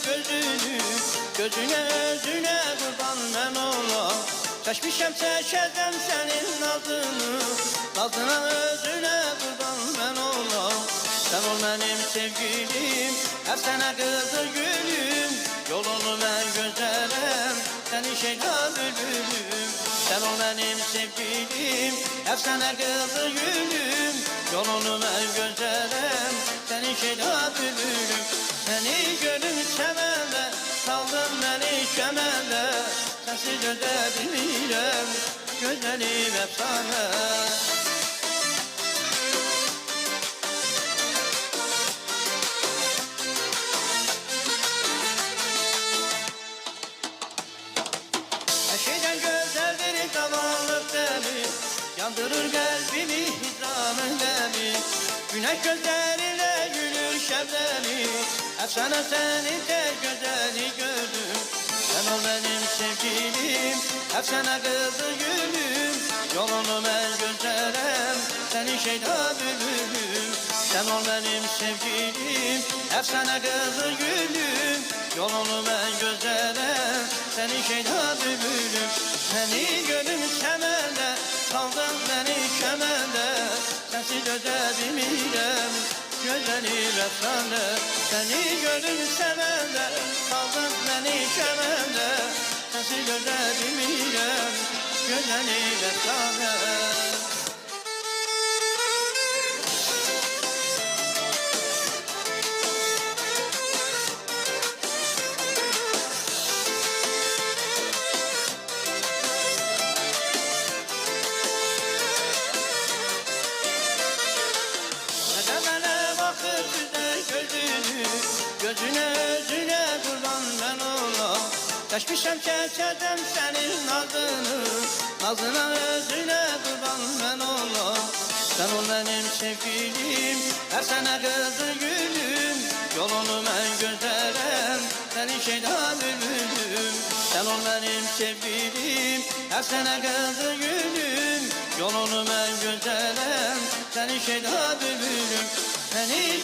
gözünü, gözüne özüne kurban ben olam. Çeşmişem çeşedem senin adını, adına özüne kurban ben olam. Sen ol benim sevgilim, hep sana kızıl gülüm. Yolunu ben gözlerim, seni şeyda bülbülüm. Sen ol benim sevgilim, hep sana kızıl gülüm. Yolunu ben gözlerim, seni şeyda bülbülüm. Seni gönlüm çemende, saldın beni kemende. Sensiz ödebilmirem, güzelim efsane. Eşeğden güzeldir kavallık demi, yandırır kalbimi hicranın demi. Güneş gözleriyle gülür şebnemi, efsane senin tek güzeli gördüm. Sen ol benim sevgilim, efsane kızıl gülüm. Yolunu ben gözlerim, seni şeyda bülbülüm. Sen ol benim sevgilim, efsane kızıl gülüm. Yolunu ben gözlerim, seni şeyda bülbülüm. Seni gönlüm çemende, kaldın beni kemende. Sensiz ödebilmirem, güzelim efsane. Seni gönlüm çemende, kaldın beni kemende. Sensiz ödebilmirem, güzelim efsane. Gözüne özüne kurban ben olam. Taşmışam çeçedem senin adını, nazına özüne kurban ben olam. Sen ol benim sevgilim, her sene kızıl gülüm. Yolunu ben gözlerim, seni şeyda bülbülüm. Sen ol benim sevgilim, her sene kızıl gülüm. Yolunu ben gözlerim, seni şeyda bülbülüm. Seni